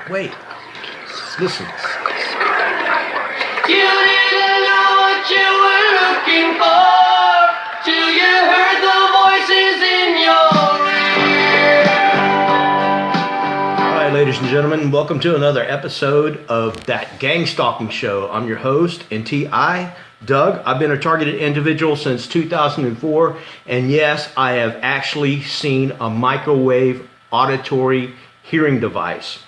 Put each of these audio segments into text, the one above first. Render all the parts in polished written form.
wait. Listen. You didn't know what you were looking for till you heard the voices in your ear. All right, ladies and gentlemen, welcome to another episode of That Gangstalking Show. I'm your host, NTI, Doug. I've been a targeted individual since 2004, and yes, I have actually seen a microwave auditory hearing device.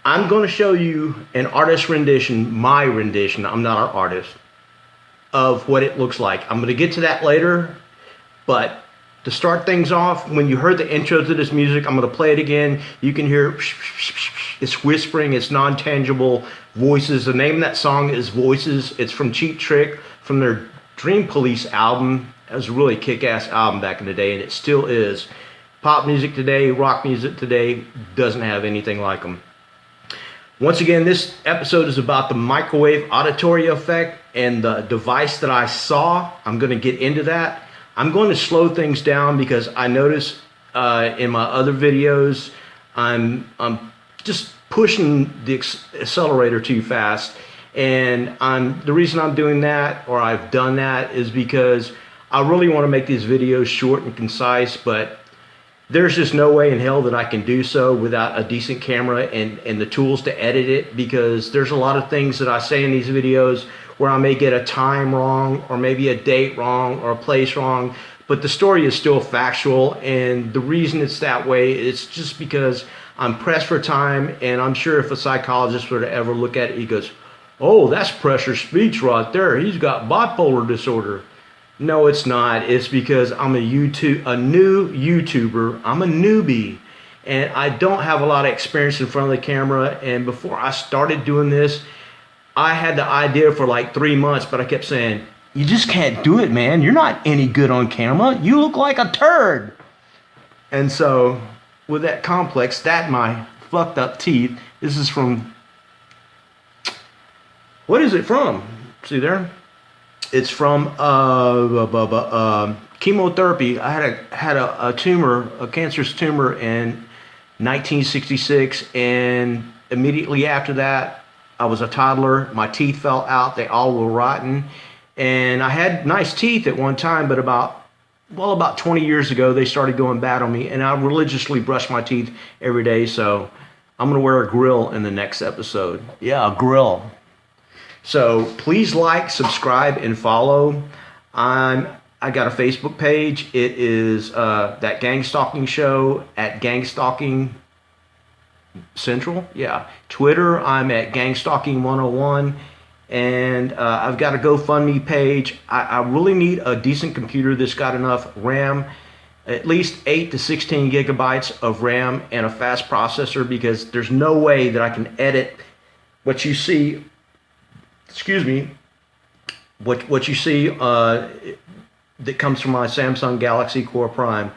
I'm going to show you an artist rendition, my rendition, I'm not an artist, of what it looks like. I'm going to get to that later, but to start things off, when you heard the intro to this music, I'm going to play it again. You can hear it's whispering, it's non-tangible voices. The name of that song is Voices. It's from Cheap Trick, from their Dream Police album. It was a really kick-ass album back in the day, and it still is. Pop music today, rock music today, doesn't have anything like them. Once again, this episode is about the microwave auditory effect and the device that I saw. I'm going to get into that. I'm going to slow things down because I notice in my other videos I'm just pushing the accelerator too fast, and the reason I'm doing that, or I've done that, is because I really want to make these videos short and concise, but there's just no way in hell that I can do so without a decent camera and the tools to edit it, because there's a lot of things that I say in these videos where I may get a time wrong, or maybe a date wrong, or a place wrong, but the story is still factual. And the reason it's that way is just because I'm pressed for time, and I'm sure if a psychologist were to ever look at it, he goes, "Oh, that's pressure speech right there. He's got bipolar disorder." No, it's not. It's because I'm a new YouTuber. I'm a newbie, and I don't have a lot of experience in front of the camera. And before I started doing this, I had the idea for like 3 months, but I kept saying, "You just can't do it, man. You're not any good on camera. You look like a turd." And so with that complex, my fucked up teeth, this is from, what is it from? See there? It's from chemotherapy. I had a tumor, a cancerous tumor in 1966, and immediately after that, I was a toddler. My teeth fell out. They all were rotten, and I had nice teeth at one time, but about 20 years ago, they started going bad on me, and I religiously brush my teeth every day. So I'm gonna wear a grill in the next episode. Yeah, a grill. So please like, subscribe, and follow. I got a Facebook page. It is That Gangstalking Show at Gangstalking Central. Yeah. Twitter, I'm at Gangstalking 101. And I've got a GoFundMe page. I really need a decent computer that's got enough RAM, at least 8 to 16 gigabytes of RAM and a fast processor, because there's no way that I can edit what you see. Excuse me, what you see that comes from my Samsung Galaxy Core Prime.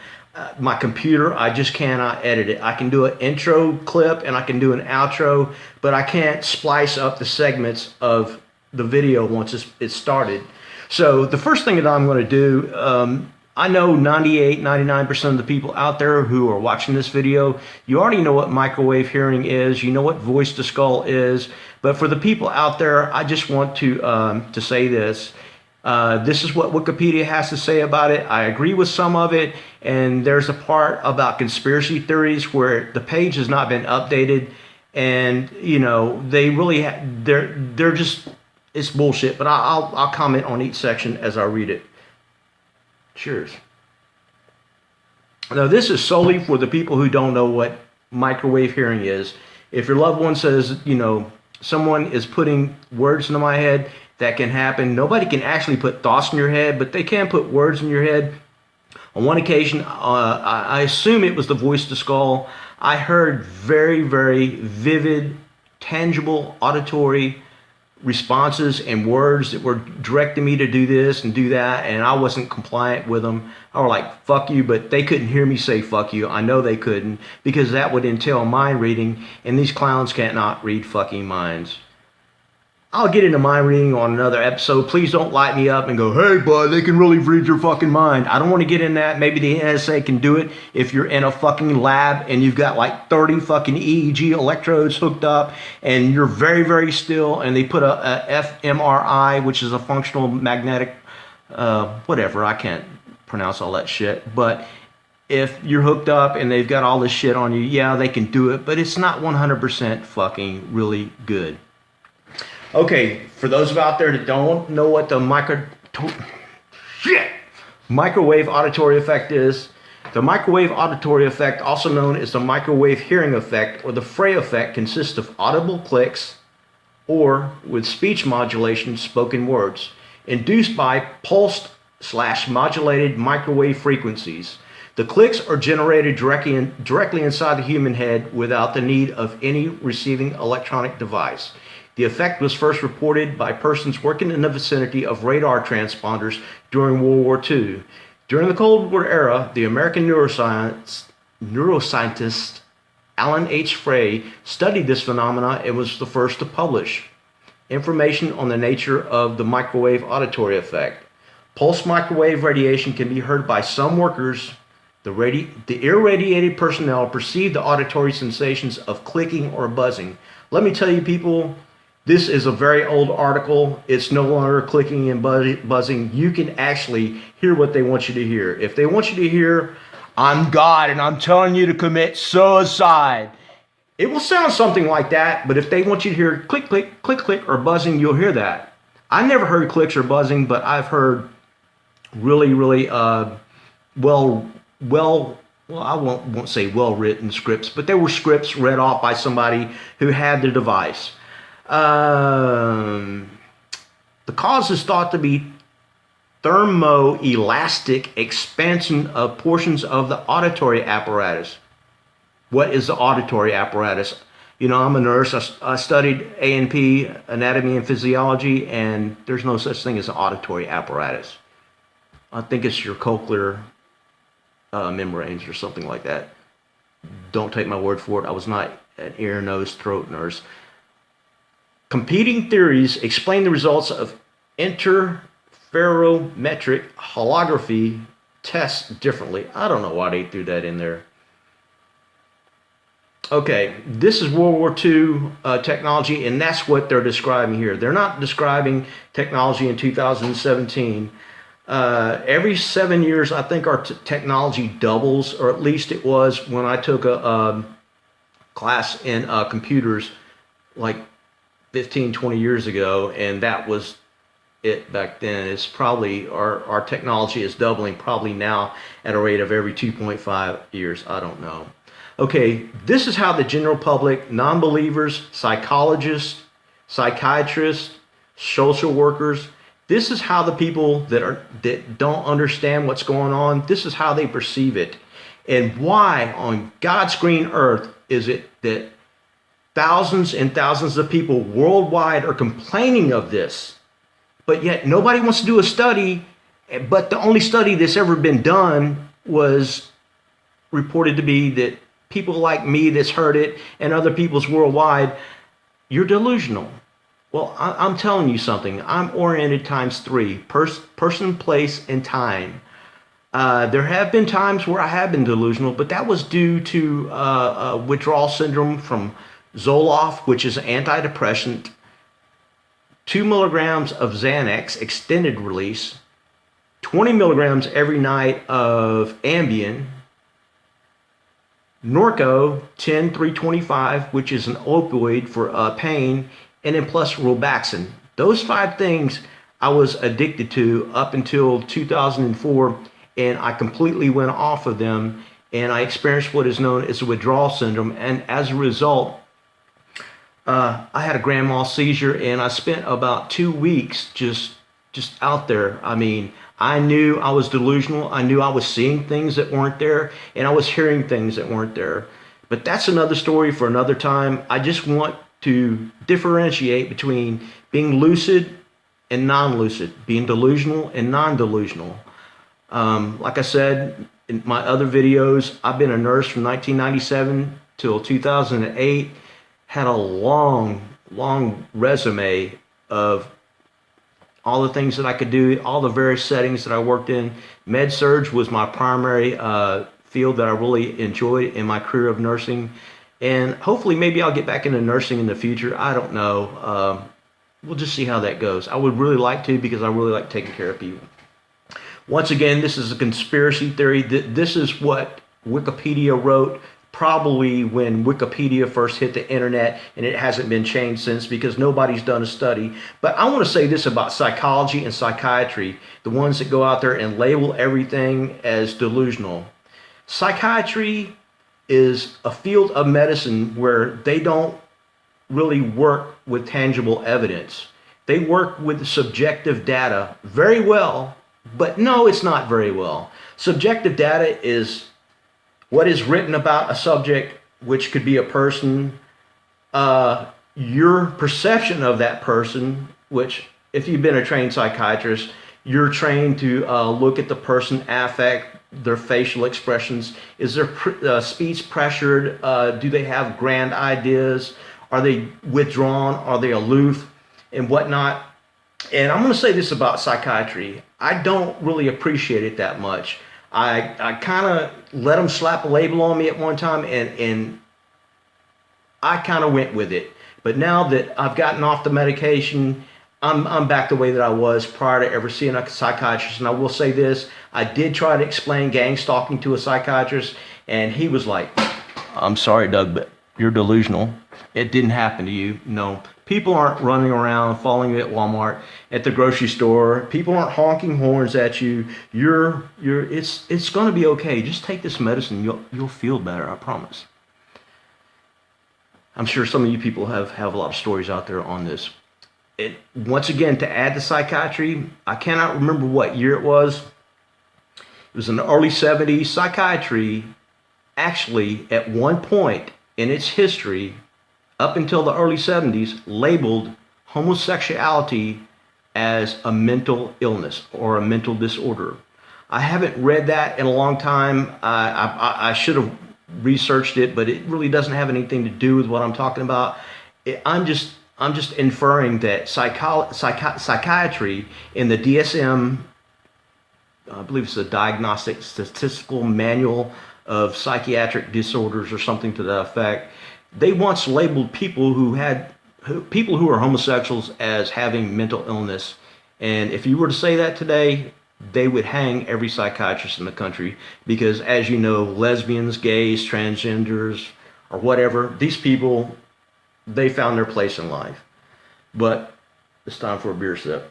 My computer, I just cannot edit it. I can do an intro clip and I can do an outro, but I can't splice up the segments of the video once it's started. So the first thing that I'm going to do, I know 99% of the people out there who are watching this video, you already know what microwave hearing is, you know what voice to skull is, but for the people out there, I just want to say this. This is what Wikipedia has to say about it. I agree with some of it, and there's a part about conspiracy theories where the page has not been updated, and you know they really they're just, it's bullshit. But I'll comment on each section as I read it. Cheers. Now this is solely for the people who don't know what microwave hearing is. If your loved one says, you know, someone is putting words into my head, that can happen. Nobody can actually put thoughts in your head, but they can put words in your head. On one occasion, I assume it was the voice to skull, I heard very, very vivid, tangible, auditory responses and words that were directing me to do this and do that, and I wasn't compliant with them. I was like, fuck you, but they couldn't hear me say fuck you. I know they couldn't, because that would entail mind reading, and these clowns can't not read fucking minds. I'll get into mind reading on another episode. Please don't light me up and go, hey, bud, they can really read your fucking mind. I don't want to get in that. Maybe the NSA can do it if you're in a fucking lab and you've got like 30 fucking EEG electrodes hooked up and you're very, very still, and they put a fMRI, which is a functional magnetic, whatever, I can't pronounce all that shit. But if you're hooked up and they've got all this shit on you, yeah, they can do it, but it's not 100% fucking really good. Okay, for those out there that don't know what the microwave auditory effect is, the microwave auditory effect, also known as the microwave hearing effect or the Frey effect, consists of audible clicks or, with speech modulation, spoken words, induced by pulsed/modulated microwave frequencies. The clicks are generated directly inside the human head without the need of any receiving electronic device. The effect was first reported by persons working in the vicinity of radar transponders during World War II. During the Cold War era, the American neuroscientist Alan H. Frey studied this phenomena and was the first to publish information on the nature of the microwave auditory effect. Pulse microwave radiation can be heard by some workers. The irradiated personnel perceive the auditory sensations of clicking or buzzing. Let me tell you, people, this is a very old article. It's no longer clicking and buzzing. You can actually hear what they want you to hear. If they want you to hear, I'm God and I'm telling you to commit suicide, it will sound something like that. But if they want you to hear click, click, click, click, or buzzing, you'll hear that. I never heard clicks or buzzing, but I've heard really, really I won't say well-written scripts, but there were scripts read off by somebody who had the device. The cause is thought to be thermoelastic expansion of portions of the auditory apparatus. What is the auditory apparatus? You know, I'm a nurse. I studied A&P, anatomy and physiology, and there's no such thing as an auditory apparatus. I think it's your cochlear membranes or something like that. Don't take my word for it. I was not an ear, nose, throat nurse. Competing theories explain the results of interferometric holography tests differently. I don't know why they threw that in there. Okay, this is World War II technology, and that's what they're describing here. They're not describing technology in 2017. Every 7 years, I think our technology doubles, or at least it was when I took a class in computers like 15, 20 years ago, and that was it back then. It's probably, our technology is doubling probably now at a rate of every 2.5 years. I don't know. Okay, this is how the general public, non-believers, psychologists, psychiatrists, social workers, this is how the people that don't understand what's going on, this is how they perceive it. And why on God's green earth is it that thousands and thousands of people worldwide are complaining of this, but yet nobody wants to do a study, but the only study that's ever been done was reported to be that people like me that's heard it and other people's worldwide, you're delusional. Well, I'm telling you something. I'm oriented times 3, person, place, and time. There have been times where I have been delusional, but that was due to withdrawal syndrome from Zoloft, which is an antidepressant, 2 milligrams of Xanax, extended release, 20 milligrams every night of Ambien, Norco 10-325, which is an opioid for pain, and then plus Robaxin. Those 5 things I was addicted to up until 2004, and I completely went off of them, and I experienced what is known as a withdrawal syndrome, and as a result, I had a grand mal seizure, and I spent about 2 weeks just out there. I mean, I knew I was delusional. I knew I was seeing things that weren't there, and I was hearing things that weren't there. But that's another story for another time. I just want to differentiate between being lucid and non-lucid, being delusional and non-delusional. Like I said in my other videos, I've been a nurse from 1997 till 2008, had a long resume of all the things that I could do, all the various settings that I worked in. Med surg was my primary field that I really enjoyed in my career of nursing. And hopefully maybe I'll get back into nursing in the future. I don't know. We'll just see how that goes. I would really like to, because I really like taking care of people. Once again, this is a conspiracy theory. This is what Wikipedia wrote probably when Wikipedia first hit the internet, and it hasn't been changed since because nobody's done a study. But I want to say this about psychology and psychiatry, the ones that go out there and label everything as delusional. Psychiatry is a field of medicine where they don't really work with tangible evidence. They work with subjective data very well, but no, it's not very well. Subjective data is what is written about a subject, which could be a person, your perception of that person, which if you've been a trained psychiatrist, you're trained to look at the person, affect, their facial expressions. Is their speech pressured? Do they have grand ideas? Are they withdrawn? Are they aloof? And whatnot. And I'm going to say this about psychiatry. I don't really appreciate it that much. I kind of let them slap a label on me at one time, and I kind of went with it. But now that I've gotten off the medication, I'm back the way that I was prior to ever seeing a psychiatrist. And I will say this, I did try to explain gang stalking to a psychiatrist, and he was like, I'm sorry, Doug, but you're delusional. It didn't happen to you. No, people aren't running around following you at Walmart, at the grocery store. People aren't honking horns at you. It's going to be okay. Just take this medicine. You'll feel better. I promise. I'm sure some of you people have a lot of stories out there on this. Once again, to add to psychiatry, I cannot remember what year it was. It was in the early 70s. Psychiatry actually, at one point in its history, up until the early 70s, labeled homosexuality as a mental illness or a mental disorder. I haven't read that in a long time. I should have researched it, but it really doesn't have anything to do with what I'm talking about. I'm just inferring that psychiatry in the DSM, I believe it's a Diagnostic Statistical Manual of Psychiatric Disorders or something to that effect. They once labeled people who are homosexuals as having mental illness. And if you were to say that today, they would hang every psychiatrist in the country, because as you know, lesbians, gays, transgenders, or whatever, these people, they found their place in life. But it's time for a beer sip.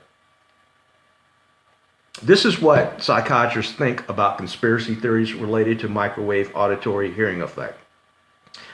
This is what psychiatrists think about conspiracy theories related to microwave auditory hearing effect.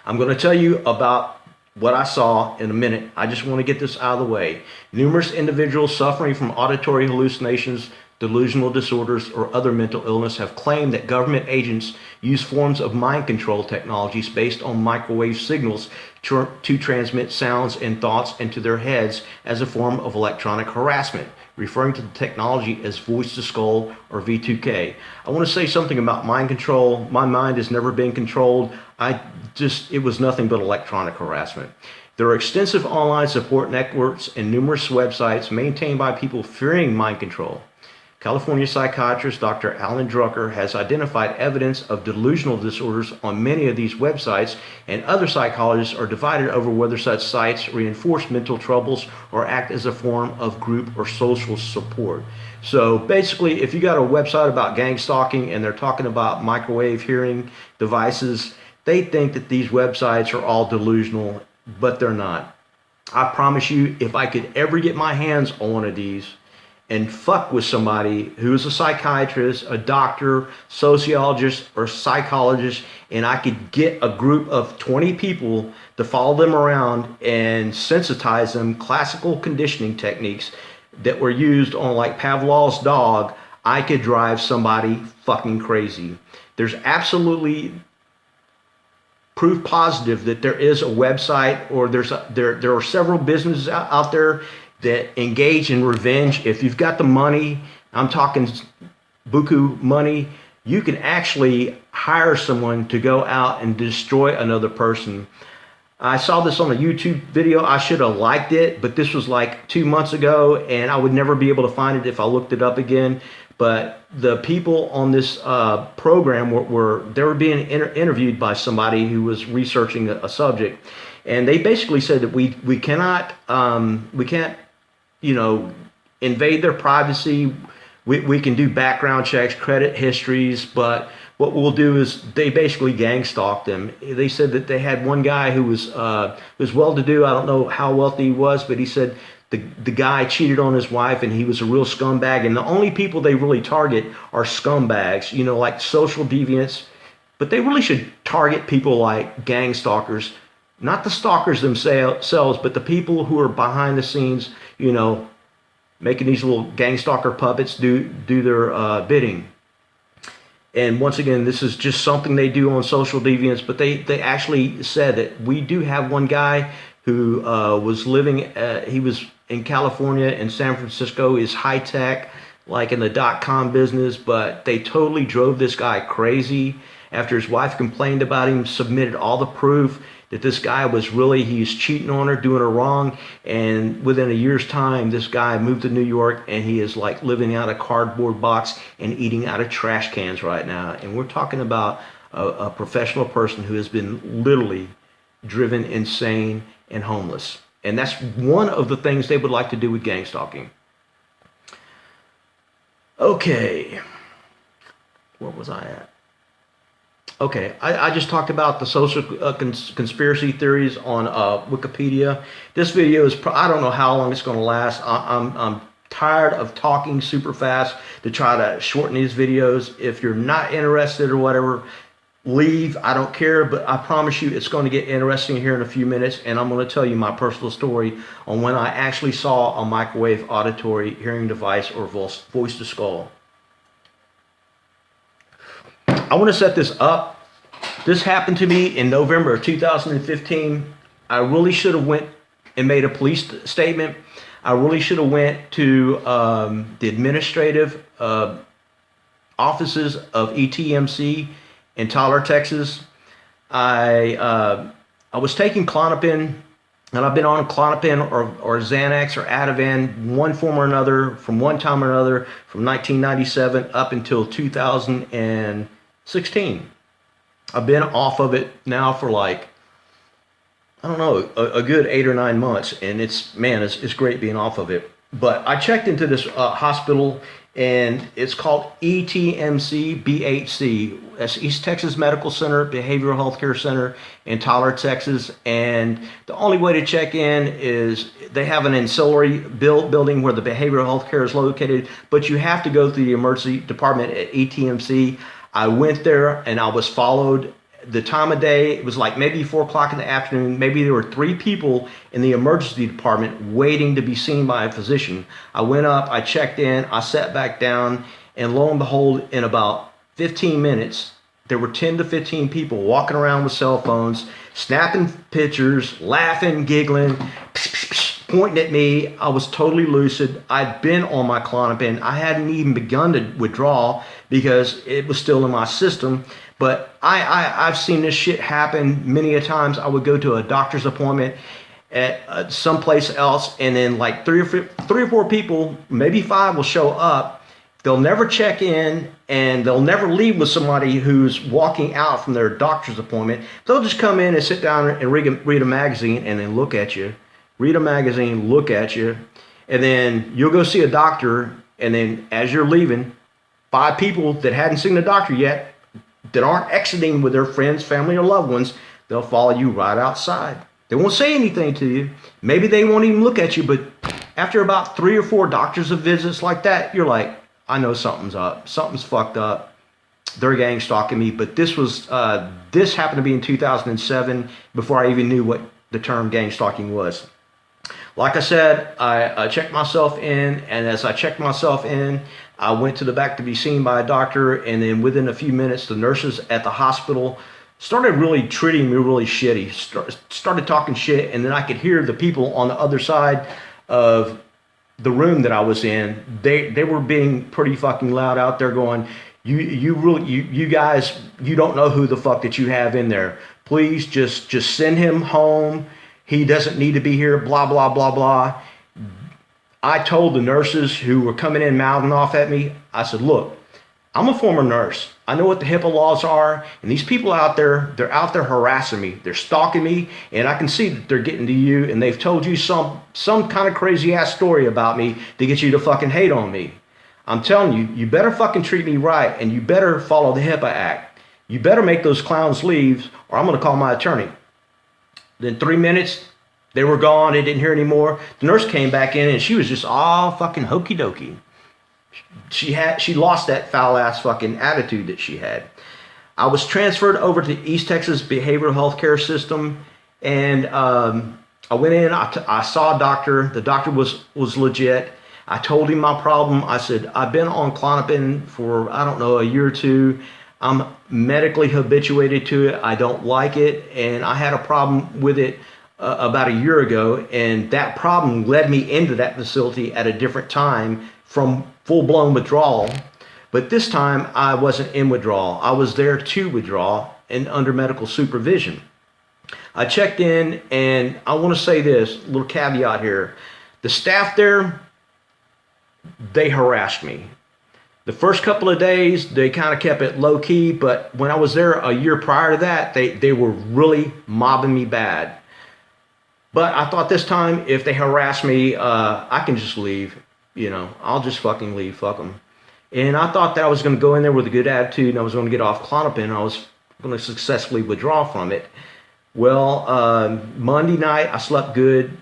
I'm going to tell you about what I saw in a minute. I just want to get this out of the way. Numerous individuals suffering from auditory hallucinations, delusional disorders, or other mental illness have claimed that government agents use forms of mind control technologies based on microwave signals to transmit sounds and thoughts into their heads as a form of electronic harassment, referring to the technology as voice to skull or V2K. I want to say something about mind control. My mind has never been controlled. It was nothing but electronic harassment. There are extensive online support networks and numerous websites maintained by people fearing mind control. California psychiatrist Dr. Alan Drucker has identified evidence of delusional disorders on many of these websites, and other psychologists are divided over whether such sites reinforce mental troubles or act as a form of group or social support. So basically, if you got a website about gang stalking and they're talking about microwave hearing devices, they think that these websites are all delusional, but they're not. I promise you, if I could ever get my hands on one of these and fuck with somebody who's a psychiatrist, a doctor, sociologist, or psychologist, and I could get a group of 20 people to follow them around and sensitize them, classical conditioning techniques that were used on like Pavlov's dog, I could drive somebody fucking crazy. There's absolutely proof positive that there is a website, or there are several businesses out there that engage in revenge. If you've got the money, I'm talking buku money, you can actually hire someone to go out and destroy another person. I saw this on a YouTube video. I should have liked it, but this was like 2 months ago, and I would never be able to find it if I looked it up again. But the people on this program were being interviewed by somebody who was researching a subject, and they basically said that we can't invade their privacy. We can do background checks, credit histories, but what we'll do is they basically gang stalked them. They said that they had one guy who was well-to-do. I don't know how wealthy he was, but he said the guy cheated on his wife and he was a real scumbag. And the only people they really target are scumbags, like social deviants. But they really should target people like gang stalkers, not the stalkers themselves, but the people who are behind the scenes, making these little gang stalker puppets do their bidding. And once again, this is just something they do on social deviants, but they actually said that we do have one guy who was living, he was in California and San Francisco, is high tech, like in the .com business, but they totally drove this guy crazy after his wife complained about him, submitted all the proof that this guy he's cheating on her, doing her wrong. And within a year's time, this guy moved to New York and he is like living out of a cardboard box and eating out of trash cans right now. And we're talking about a professional person who has been literally driven insane and homeless. And that's one of the things they would like to do with gang stalking. Okay. Where was I at? Okay, I just talked about the social conspiracy theories on Wikipedia. This video is, I don't know how long it's going to last. I'm tired of talking super fast to try to shorten these videos. If you're not interested or whatever, leave. I don't care, but I promise you it's going to get interesting here in a few minutes, and I'm going to tell you my personal story on when I actually saw a microwave auditory hearing device or voice to skull. I want to set this up. This happened to me in November of 2015. I really should have went and made a police statement. I really should have went to the administrative offices of ETMC in Tyler, Texas. I was taking Klonopin, and I've been on Klonopin or Xanax or Ativan, one form or another, from one time or another, from 1997 up until 2016. I've been off of it now for like, I don't know, a good 8 or 9 months, and it's great being off of it. But I checked into this hospital, and it's called ETMC BHC. That's East Texas Medical Center, Behavioral Health Care Center in Tyler, Texas. And the only way to check in is they have an ancillary building where the behavioral health care is located, but you have to go through the emergency department at ETMC. I went there and I was followed. The time of day, it was like maybe 4 o'clock in the afternoon. Maybe there were 3 people in the emergency department waiting to be seen by a physician. I went up, I checked in, I sat back down, and lo and behold, in about 15 minutes, there were 10 to 15 people walking around with cell phones, snapping pictures, laughing, giggling, pointing at me. I was totally lucid. I'd been on my Klonopin. I hadn't even begun to withdraw because it was still in my system. But I've seen this shit happen many a times. I would go to a doctor's appointment at someplace else, and then like 3 or 4 people, maybe 5, will show up. They'll never check in, and they'll never leave with somebody who's walking out from their doctor's appointment. They'll just come in and sit down and read a magazine and then look at you. Read a magazine, look at you, and then you'll go see a doctor, and then as you're leaving, 5 people that hadn't seen the doctor yet, that aren't exiting with their friends, family, or loved ones, they'll follow you right outside. They won't say anything to you. Maybe they won't even look at you, but after about 3 or 4 doctors of visits like that, you're like, I know something's up. Something's fucked up. They're gang stalking me. But this happened to be in 2007, before I even knew what the term gang stalking was. Like I said, I checked myself in, and as I checked myself in, I went to the back to be seen by a doctor, and then within a few minutes, the nurses at the hospital started really treating me really shitty, started talking shit, and then I could hear the people on the other side of the room that I was in. They were being pretty fucking loud out there, going, you guys, you don't know who the fuck that you have in there. Please just send him home. He doesn't need to be here, blah, blah, blah, blah. I told the nurses who were coming in mouthing off at me, I said, look, I'm a former nurse. I know what the HIPAA laws are, and these people out there, they're out there harassing me. They're stalking me, and I can see that they're getting to you, and they've told you some kind of crazy ass story about me to get you to fucking hate on me. I'm telling you, you better fucking treat me right, and you better follow the HIPAA Act. You better make those clowns leave, or I'm going to call my attorney. Then 3 minutes, they were gone. They didn't hear anymore. The nurse came back in, and she was just all fucking hokey dokey. She lost that foul ass fucking attitude that she had. I was transferred over to East Texas Behavioral Health Care System, and I went in. I saw a doctor. The doctor was legit. I told him my problem. I said, I've been on Klonopin for, I don't know, a year or two. I'm medically habituated to it. I don't like it, and I had a problem with it about a year ago, and that problem led me into that facility at a different time from full-blown withdrawal. But this time I wasn't in withdrawal. I was there to withdraw and under medical supervision. I checked in, and I want to say this little caveat here. The staff there, they harassed me. The first couple of days, they kind of kept it low key, but when I was there a year prior to that, they were really mobbing me bad. But I thought this time, if they harass me, I can just leave. You know, I'll just fucking leave, fuck them. And I thought that I was going to go in there with a good attitude, and I was going to get off Klonopin, and I was going to successfully withdraw from it. Well, Monday night, I slept good.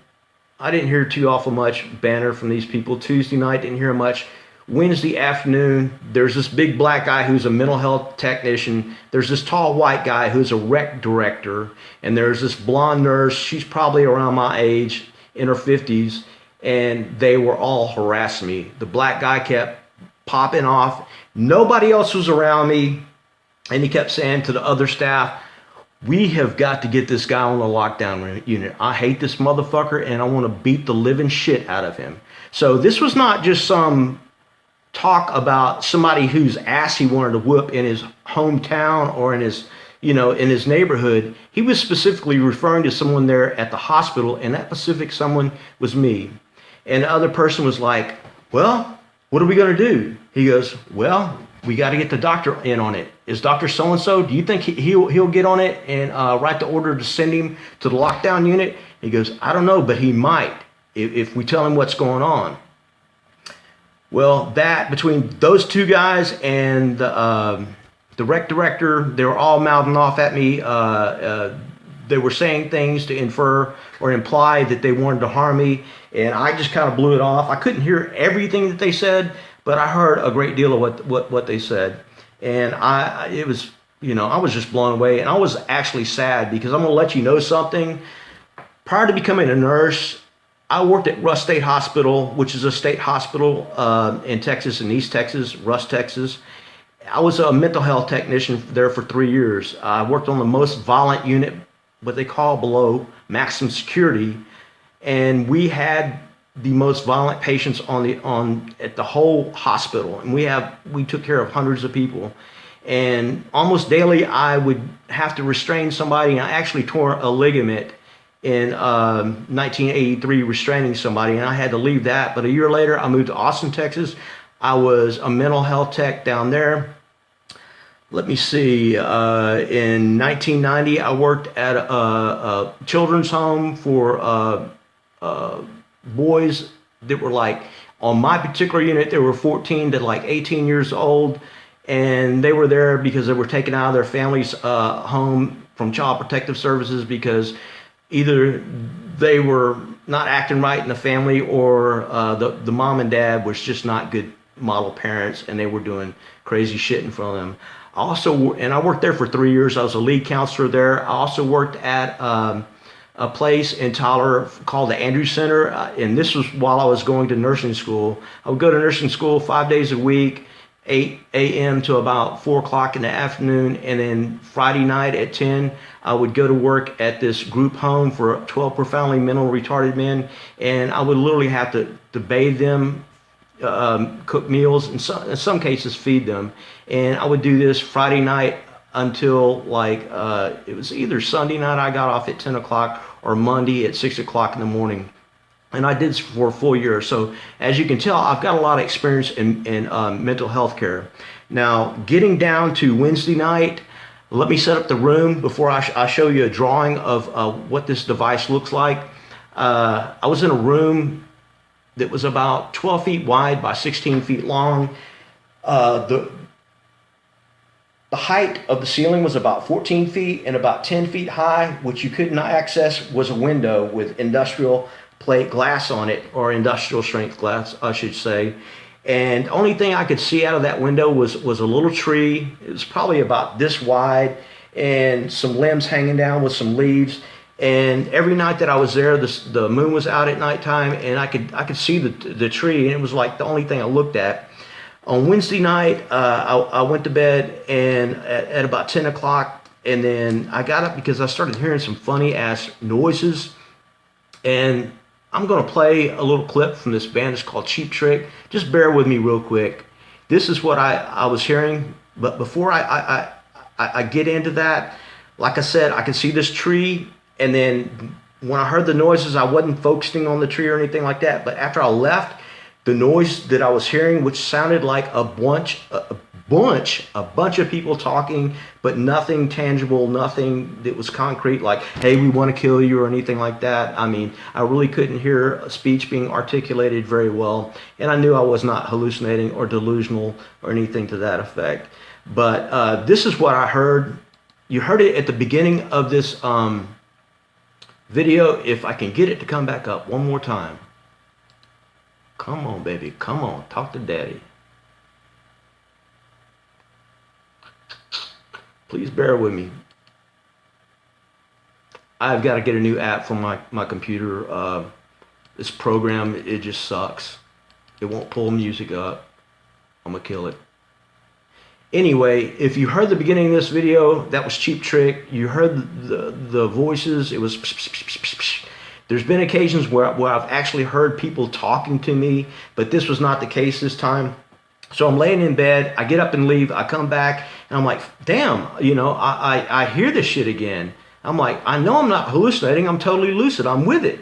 I didn't hear too awful much banter from these people. Tuesday night, didn't hear much. Wednesday afternoon, there's this big black guy who's a mental health technician. There's this tall white guy who's a rec director. And there's this blonde nurse. She's probably around my age, in her 50s. And they were all harassing me. The black guy kept popping off. Nobody else was around me. And he kept saying to the other staff, we have got to get this guy on the lockdown unit. I hate this motherfucker, and I want to beat the living shit out of him. So this was not just some talk about somebody whose ass he wanted to whoop in his hometown or in his, in his neighborhood. He was specifically referring to someone there at the hospital, and that specific someone was me. And the other person was like, well, what are we going to do? He goes, well, we got to get the doctor in on it. Is Dr. So-and-so, do you think he'll get on it and write the order to send him to the lockdown unit? He goes, I don't know, but he might if we tell him what's going on. Well, that between those two guys and the rec director, they were all mouthing off at me. They were saying things to infer or imply that they wanted to harm me, and I just kind of blew it off. I couldn't hear everything that they said, but I heard a great deal of what they said, and I was just blown away, and I was actually sad because I'm gonna let you know something. Prior to becoming a nurse, I worked at Russ State Hospital, which is a state hospital in Texas, in East Texas, Russ, Texas. I was a mental health technician there for 3 years. I worked on the most violent unit, what they call below maximum security, and we had the most violent patients at the whole hospital, and we took care of hundreds of people. And almost daily, I would have to restrain somebody, and I actually tore a ligament in 1983 restraining somebody, and I had to leave that. But a year later, I moved to Austin, Texas. I was a mental health tech down there. Let me see. In 1990, I worked at a children's home for boys that were like, on my particular unit, they were 14 to like 18 years old, and they were there because they were taken out of their family's home from Child Protective Services because either they were not acting right in the family, or the mom and dad was just not good model parents, and they were doing crazy shit in front of them. I worked there for 3 years. I was a lead counselor there. I also worked at a place in Tyler called the Andrews Center, and this was while I was going to nursing school. I would go to nursing school 5 days a week, 8 a.m. to about 4 o'clock in the afternoon, and then Friday night at 10, I would go to work at this group home for 12 profoundly mentally retarded men, and I would literally have to bathe them, cook meals, in some cases feed them. And I would do this Friday night until like it was either Sunday night I got off at 10 o'clock or Monday at 6 o'clock in the morning. And I did this for a full year. So as you can tell, I've got a lot of experience in mental health care. Now, getting down to Wednesday night, let me set up the room before I show you a drawing of what this device looks like. I was in a room that was about 12 feet wide by 16 feet long. The height of the ceiling was about 14 feet, and about 10 feet high, which you could not access, was a window with industrial plate glass on it, or industrial strength glass, I should say. And the only thing I could see out of that window was a little tree. It was probably about this wide, and some limbs hanging down with some leaves. And every night that I was there, the moon was out at nighttime, and I could see the tree, and it was like the only thing I looked at. On Wednesday night, I went to bed and at about 10 o'clock, and then I got up because I started hearing some funny ass noises. And I'm going to play a little clip from this band. It's called Cheap Trick. Just bear with me real quick. This is what I was hearing. But before I get into that, like I said, I could see this tree. And then when I heard the noises, I wasn't focusing on the tree or anything like that. But after I left, the noise that I was hearing, which sounded like a bunch of people talking, but nothing tangible, nothing that was concrete, like, hey, we want to kill you or anything like that. I mean, I really couldn't hear a speech being articulated very well, and I knew I was not hallucinating or delusional or anything to that effect. But this is what I heard. You heard it at the beginning of this video. If I can get it to come back up one more time. Come on, baby, come on, talk to daddy. Please bear with me. I've got to get a new app for my computer. This program, it just sucks. It won't pull music up. I'm gonna kill it. Anyway, if you heard the beginning of this video, that was Cheap Trick. You heard the voices. It was psh, psh, psh, psh, psh. There's been occasions where I've actually heard people talking to me, but this was not the case this time. So I'm laying in bed, I get up and leave, I come back, and I'm like, damn, you know, I hear this shit again. I'm like, I know I'm not hallucinating, I'm totally lucid, I'm with it.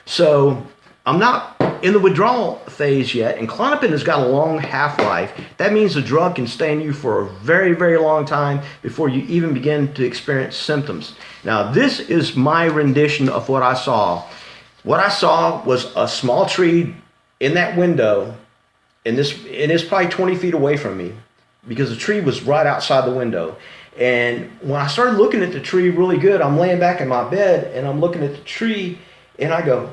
So I'm not in the withdrawal phase yet, and Klonopin has got a long half-life. That means the drug can stay in you for a very, very long time before you even begin to experience symptoms. Now, this is my rendition of what I saw. What I saw was a small tree in that window, and it's probably 20 feet away from me because the tree was right outside the window. And when I started looking at the tree really good, I'm laying back in my bed, and I'm looking at the tree, and I go,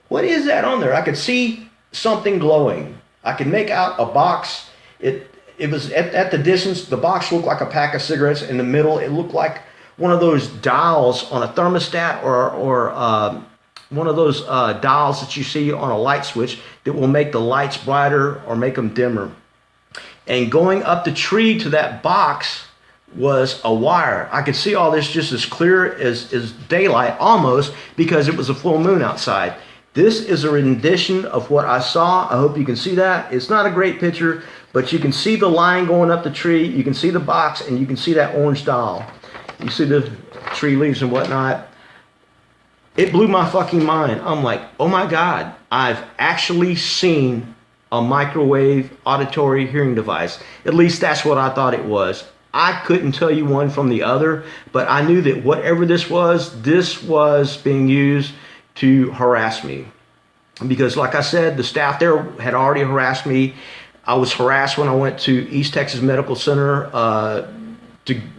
what is that on there? I could see something glowing. I could make out a box. It was at the distance, the box looked like a pack of cigarettes. In the middle, it looked like one of those dials on a thermostat or one of those dials that you see on a light switch that will make the lights brighter or make them dimmer. And going up the tree to that box was a wire. I could see all this just as clear as daylight almost because it was a full moon outside. This is a rendition of what I saw. I hope you can see that. It's not a great picture, but you can see the line going up the tree. You can see the box, and you can see that orange dial. You see the tree leaves and whatnot. It blew my fucking mind. I'm like, oh my God, I've actually seen a microwave auditory hearing device. At least that's what I thought it was. I couldn't tell you one from the other, but I knew that whatever this was being used to harass me. Because like I said, the staff there had already harassed me. I was harassed when I went to East Texas Medical Center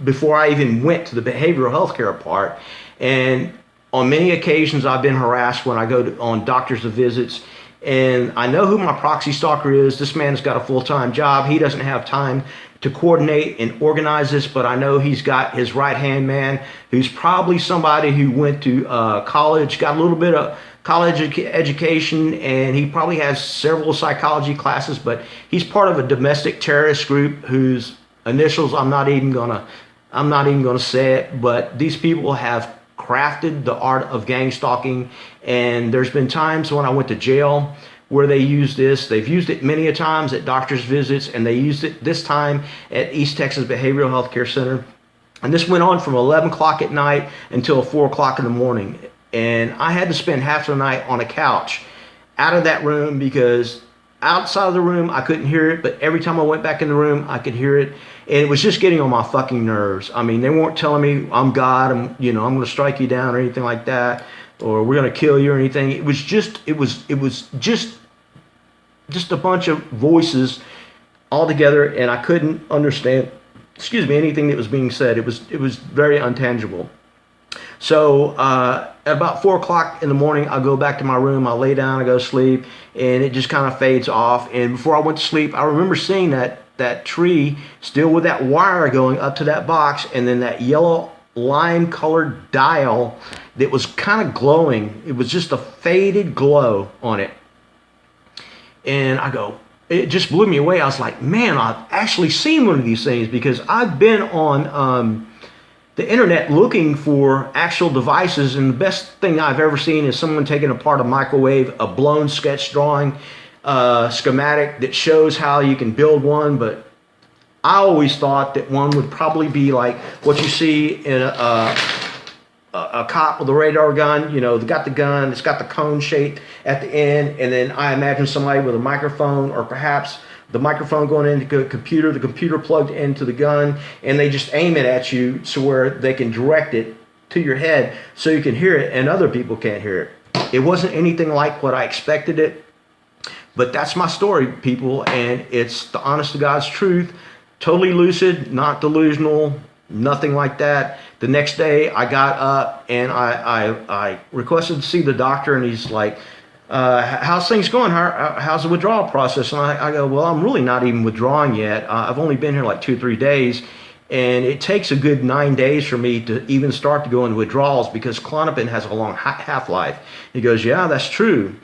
before I even went to the behavioral health care part. And on many occasions, I've been harassed when I go on doctor's visits. And I know who my proxy stalker is. This man's got a full-time job. He doesn't have time to coordinate and organize this, but I know he's got his right-hand man who's probably somebody who went to college, got a little bit of college education, and he probably has several psychology classes, but he's part of a domestic terrorist group whose initials I'm not even gonna say it, but these people have crafted the art of gang stalking, and there's been times when I went to jail where they use this. They've used it many a times at doctor's visits, and they used it this time at East Texas Behavioral Health Care Center. And this went on from 11 o'clock at night until 4 o'clock in the morning. And I had to spend half the night on a couch out of that room, because outside of the room I couldn't hear it, but every time I went back in the room I could hear it. And it was just getting on my fucking nerves. I mean, they weren't telling me I'm God, I'm going to strike you down or anything like that, or we're going to kill you or anything. It was just a bunch of voices all together, and I couldn't understand anything that was being said. It was very untangible. So at about 4 o'clock in the morning, I go back to my room, I lay down, I go to sleep, and it just kind of fades off. And before I went to sleep, I remember seeing that tree still with that wire going up to that box, and then that yellow lime colored dial that was kind of glowing. It was just a faded glow on it. And it just blew me away. I was like, man, I've actually seen one of these things, because I've been on the internet looking for actual devices, and the best thing I've ever seen is someone taking apart a microwave, a blown sketch drawing, schematic that shows how you can build one. But I always thought that one would probably be like what you see in a cop with a radar gun. They got the gun, it's got the cone shape at the end, and then I imagine somebody with a microphone, or perhaps the microphone going into the computer plugged into the gun, and they just aim it at you so where they can direct it to your head so you can hear it and other people can't hear it. It wasn't anything like what I expected it, but that's my story, people, and it's the honest to God's truth. Totally lucid, not delusional, nothing like that. The next day I got up and I requested to see the doctor, and he's like, how's things going? How's the withdrawal process? And I go, well, I'm really not even withdrawing yet. I've only been here like 2 or 3 days, and it takes a good 9 days for me to even start to go into withdrawals, because Klonopin has a long half-life. He goes, yeah, that's true.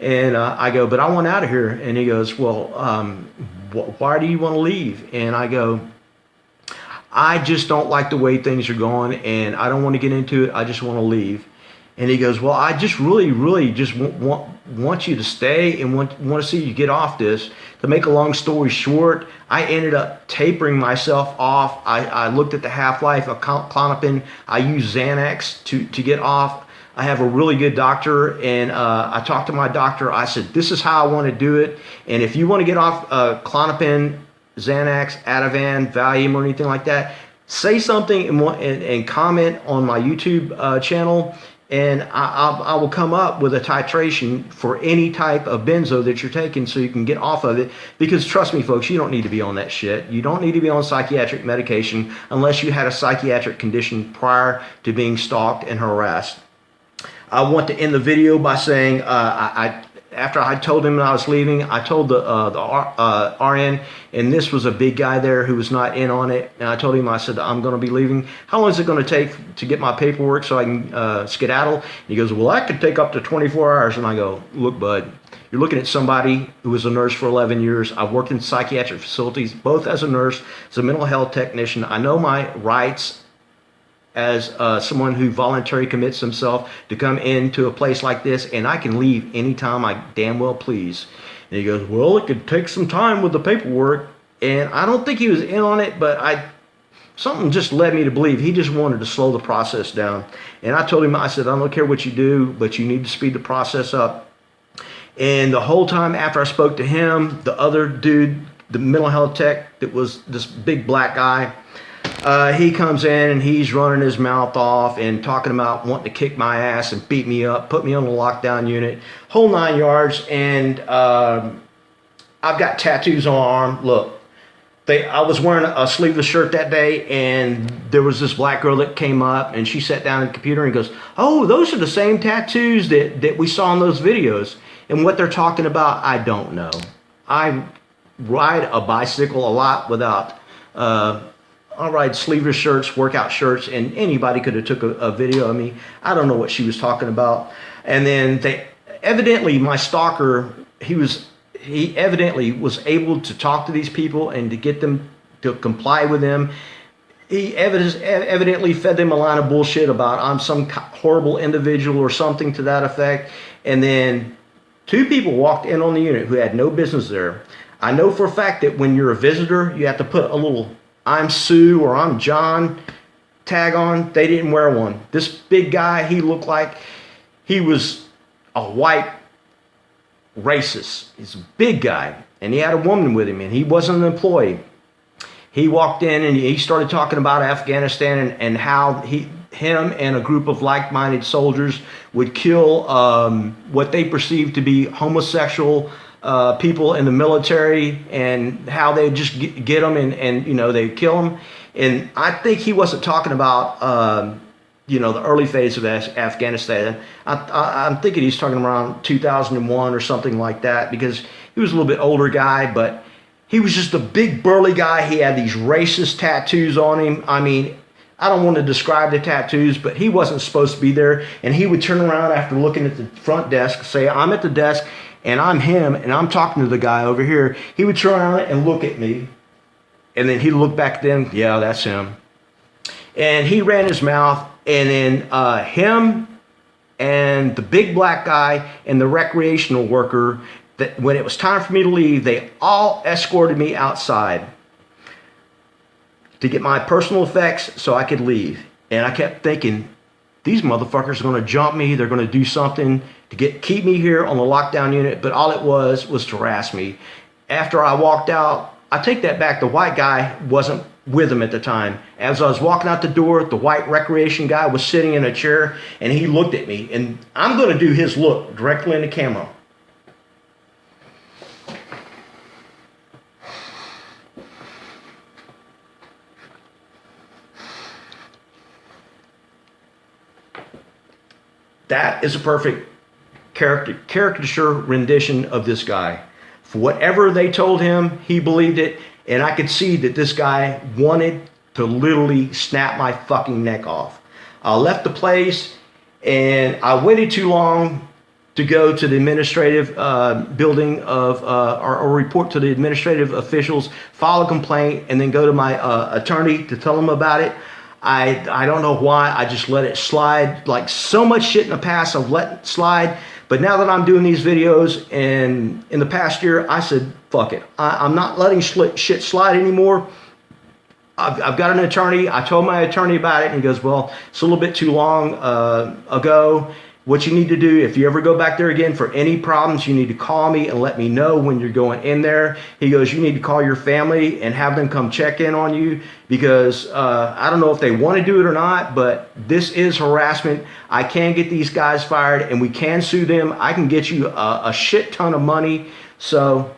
And I go, but I want out of here. And he goes, well, why do you want to leave? And I go, I just don't like the way things are going, and I don't want to get into it. I just want to leave. And he goes, well, I just really just want you to stay and want to see you get off this. To make a long story short, I ended up tapering myself off. I looked at the half-life of Klonopin. I used Xanax to get off. I have a really good doctor, and I talked to my doctor. I said, this is how I want to do it. And if you want to get off Klonopin, Xanax, Ativan, Valium, or anything like that, say something and comment on my YouTube channel, and I will come up with a titration for any type of benzo that you're taking so you can get off of it. Because trust me, folks, you don't need to be on that shit. You don't need to be on psychiatric medication unless you had a psychiatric condition prior to being stalked and harassed. I want to end the video by saying after I told him I was leaving, I told the RN, and this was a big guy there who was not in on it, and I told him, I said, I'm going to be leaving. How long is it going to take to get my paperwork so I can skedaddle? And he goes, well, that could take up to 24 hours. And I go, look, bud, you're looking at somebody who was a nurse for 11 years. I've worked in psychiatric facilities, both as a nurse, as a mental health technician. I know my rights as someone who voluntarily commits himself to come into a place like this, and I can leave anytime I damn well please. And he goes, well, it could take some time with the paperwork. And I don't think he was in on it, but something just led me to believe he just wanted to slow the process down. And I told him, I said, I don't care what you do, but you need to speed the process up. And the whole time after I spoke to him, the other dude, the mental health tech that was this big black guy, he comes in and he's running his mouth off and talking about wanting to kick my ass and beat me up, put me on the lockdown unit, whole 9 yards. And I've got tattoos on my arm. Look, I was wearing a sleeveless shirt that day, and there was this black girl that came up, and she sat down at the computer and goes, oh, those are the same tattoos that we saw in those videos. And what they're talking about, I don't know. I ride a bicycle a lot without... I ride sleeveless shirts, workout shirts, and anybody could have took a video of me. I don't know what she was talking about. And then evidently my stalker, he evidently was able to talk to these people and to get them to comply with him. He evidently fed them a line of bullshit about I'm some horrible individual or something to that effect. And then 2 people walked in on the unit who had no business there. I know for a fact that when you're a visitor, you have to put a little I'm Sue or I'm John tag on, they didn't wear one. This big guy, he looked like he was a white racist. He's a big guy, and he had a woman with him, and he wasn't an employee. He walked in and he started talking about Afghanistan and how him and a group of like-minded soldiers would kill what they perceived to be homosexual people in the military, and how they just get them and you know, they kill them. And I think he wasn't talking about you know, the early phase of Afghanistan. I'm thinking he's talking around 2001 or something like that, because he was a little bit older guy, but he was just a big burly guy. He had these racist tattoos on him. I mean, I don't want to describe the tattoos, but he wasn't supposed to be there. And he would turn around after looking at the front desk, say, I'm at the desk and I'm him and I'm talking to the guy over here. He would turn around and look at me. And then he'd look back at them. Yeah, that's him. And he ran his mouth. And then him and the big black guy and the recreational worker, that when it was time for me to leave, they all escorted me outside to get my personal effects so I could leave. And I kept thinking, these motherfuckers are going to jump me. They're going to do something to keep me here on the lockdown unit. But all it was to harass me. After I walked out, I take that back. The white guy wasn't with him at the time. As I was walking out the door, the white recreation guy was sitting in a chair, and he looked at me. And I'm going to do his look directly in the camera. That is a perfect caricature rendition of this guy. For whatever they told him, he believed it. And I could see that this guy wanted to literally snap my fucking neck off. I left the place and I waited too long to go to the administrative building of, or report to the administrative officials, file a complaint, and then go to my attorney to tell him about it. I don't know why. I just let it slide. Like so much shit in the past I've let it slide. But now that I'm doing these videos, and in the past year, I said, fuck it. I'm not letting shit slide anymore. I've got an attorney. I told my attorney about it, and he goes, well, it's a little bit too long ago. What you need to do, if you ever go back there again for any problems, you need to call me and let me know when you're going in there. He goes, you need to call your family and have them come check in on you, because I don't know if they want to do it or not, but this is harassment. I can get these guys fired, and we can sue them. I can get you a shit ton of money. So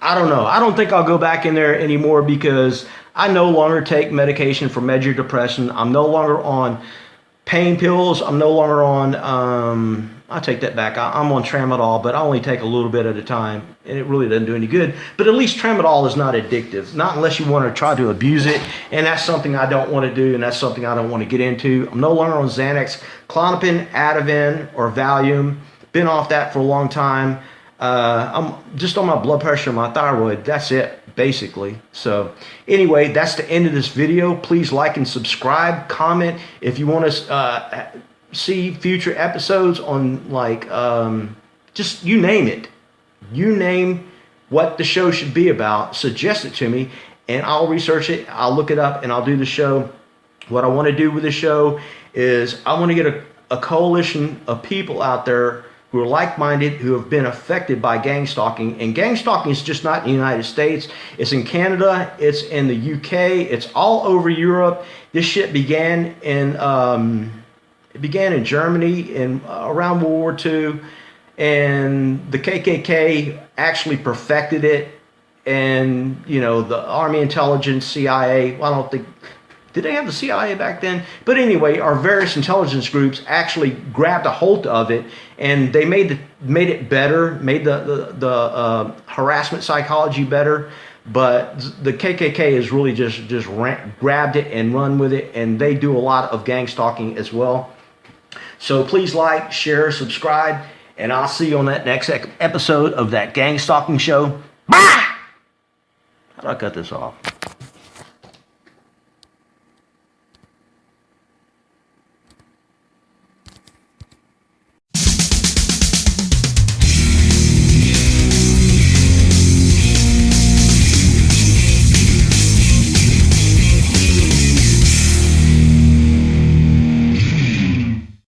I don't know. I don't think I'll go back in there anymore, because I no longer take medication for major depression. I'm no longer on pain pills. I'm no longer on, I take that back. I'm on tramadol, but I only take a little bit at a time, and it really doesn't do any good. But at least tramadol is not addictive, not unless you want to try to abuse it, and that's something I don't want to do, and that's something I don't want to get into. I'm no longer on Xanax, Klonopin, Ativan, or Valium. Been off that for a long time. I'm just on my blood pressure and my thyroid. That's it, basically. So anyway, that's the end of this video. Please like and subscribe, comment if you want to see future episodes on, like, just you name it. You name what the show should be about. Suggest it to me, and I'll research it. I'll look it up, and I'll do the show. What I want to do with the show is I want to get a coalition of people out there who are like-minded, who have been affected by gang stalking. And gang stalking is just not in the United States. It's in Canada. It's in the UK. It's all over Europe. This shit began in Germany in around World War II, and the KKK actually perfected it. And you know, the Army Intelligence, CIA. Well, I don't think. Did they have the CIA back then? But anyway, our various intelligence groups actually grabbed a hold of it, and they made it better, made the harassment psychology better. But the KKK has really just grabbed it and run with it, and they do a lot of gang stalking as well. So please like, share, subscribe, and I'll see you on that next episode of that gang stalking show. Bye! How do I cut this off?